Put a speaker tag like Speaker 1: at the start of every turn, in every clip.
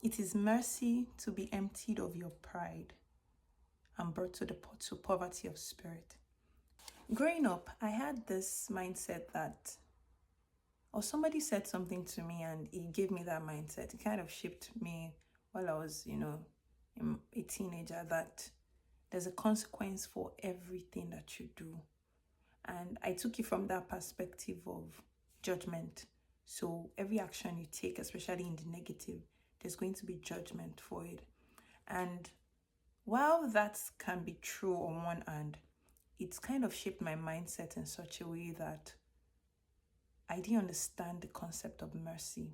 Speaker 1: It is mercy to be emptied of your pride and brought to poverty of spirit. Growing up, I had this mindset that, or somebody said something to me and it gave me that mindset. It kind of shaped me while I was, a teenager, that there's a consequence for everything that you do. And I took it from that perspective of judgment. So every action you take, especially in the negative, there's going to be judgment for it. And while that can be true on one hand, it's kind of shaped my mindset in such a way that I didn't understand the concept of mercy.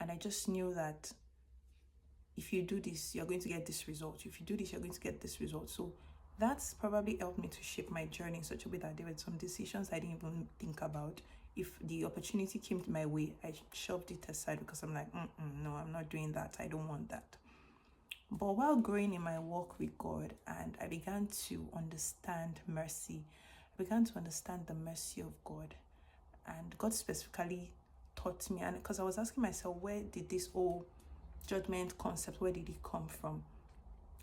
Speaker 1: And I just knew that if you do this, you're going to get this result. If you do this, you're going to get this result. So that's probably helped me to shape my journey in such a way that there were some decisions I didn't even think about. If the opportunity came to my way, I shoved it aside because I'm like, no, I'm not doing that. I don't want that. But while growing in my walk with God, and I began to understand mercy, I began to understand the mercy of God. And God specifically taught me, and because I was asking myself, where did this whole judgment concept, where did it come from?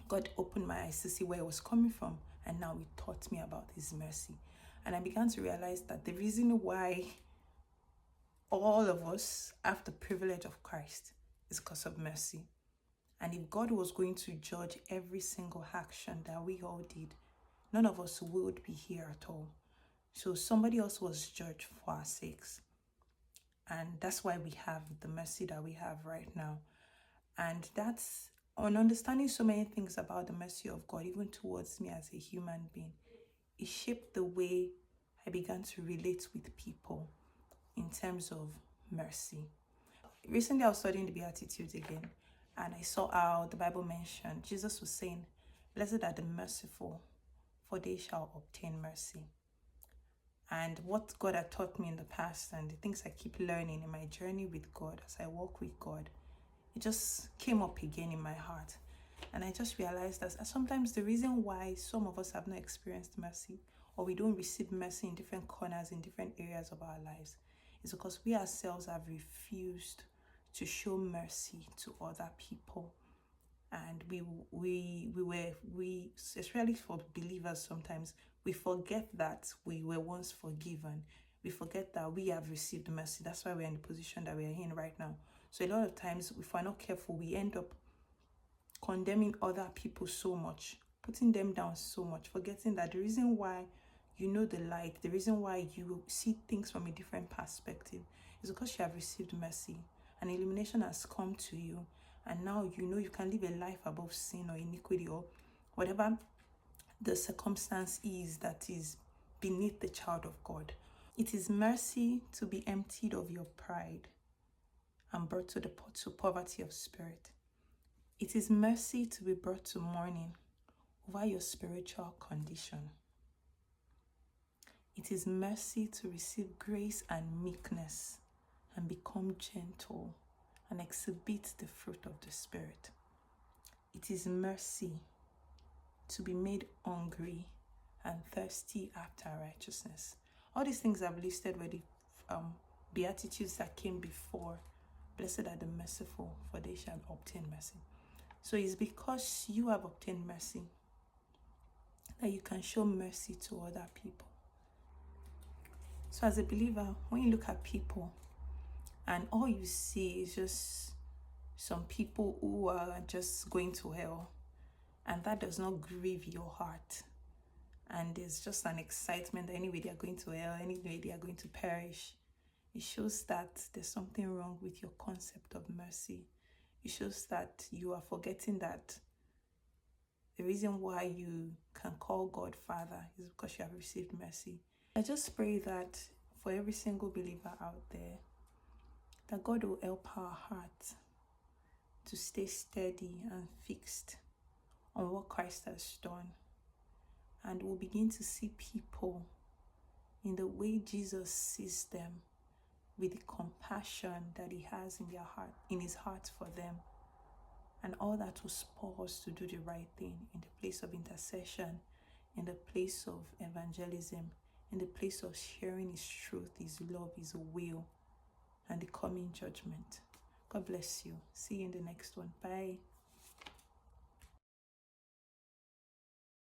Speaker 1: God opened my eyes to see where it was coming from, and now He taught me about His mercy. And I began to realize that the reason why all of us have the privilege of Christ is because of mercy. And if God was going to judge every single action that we all did, none of us would be here at all. So somebody else was judged for our sakes. And that's why we have the mercy that we have right now. And that's on understanding so many things about the mercy of God, even towards me as a human being. It shaped the way I began to relate with people in terms of mercy. Recently, I was studying the Beatitudes again, and I saw how the Bible mentioned, Jesus was saying, "Blessed are the merciful, for they shall obtain mercy." And what God had taught me in the past and the things I keep learning in my journey with God as I walk with God, it just came up again in my heart. And I just realized that sometimes the reason why some of us have not experienced mercy, or we don't receive mercy in different corners, in different areas of our lives, is because we ourselves have refused to show mercy to other people. And we especially for believers, sometimes we forget that we were once forgiven. We forget that we have received mercy. That's why we're in the position that we're in right now. So a lot of times, if we're not careful, we end up condemning other people so much, putting them down so much, forgetting that the reason why you know the light, the reason why you see things from a different perspective is because you have received mercy. An illumination has come to you, and now you know you can live a life above sin or iniquity or whatever the circumstance is that is beneath the child of God. It is mercy to be emptied of your pride and brought to poverty of spirit. It is mercy to be brought to mourning over your spiritual condition. It is mercy to receive grace and meekness and become gentle and exhibit the fruit of the Spirit. It is mercy to be made hungry and thirsty after righteousness. All these things I've listed were the Beatitudes that came before. Blessed are the merciful, for they shall obtain mercy. So it's because you have obtained mercy that you can show mercy to other people. So as a believer, when you look at people and all you see is just some people who are just going to hell, and that does not grieve your heart, and there's just an excitement that anyway they are going to hell, anyway they are going to perish, it shows that there's something wrong with your concept of mercy. It shows that you are forgetting that the reason why you can call God Father is because you have received mercy. I just pray that for every single believer out there, that God will help our hearts to stay steady and fixed on what Christ has done. And we'll begin to see people in the way Jesus sees them, with the compassion that He has in their heart, in His heart for them. And all that will spur us to do the right thing in the place of intercession, in the place of evangelism, in the place of sharing His truth, His love, His will, and the coming judgment. God bless you. See you in the next one. Bye.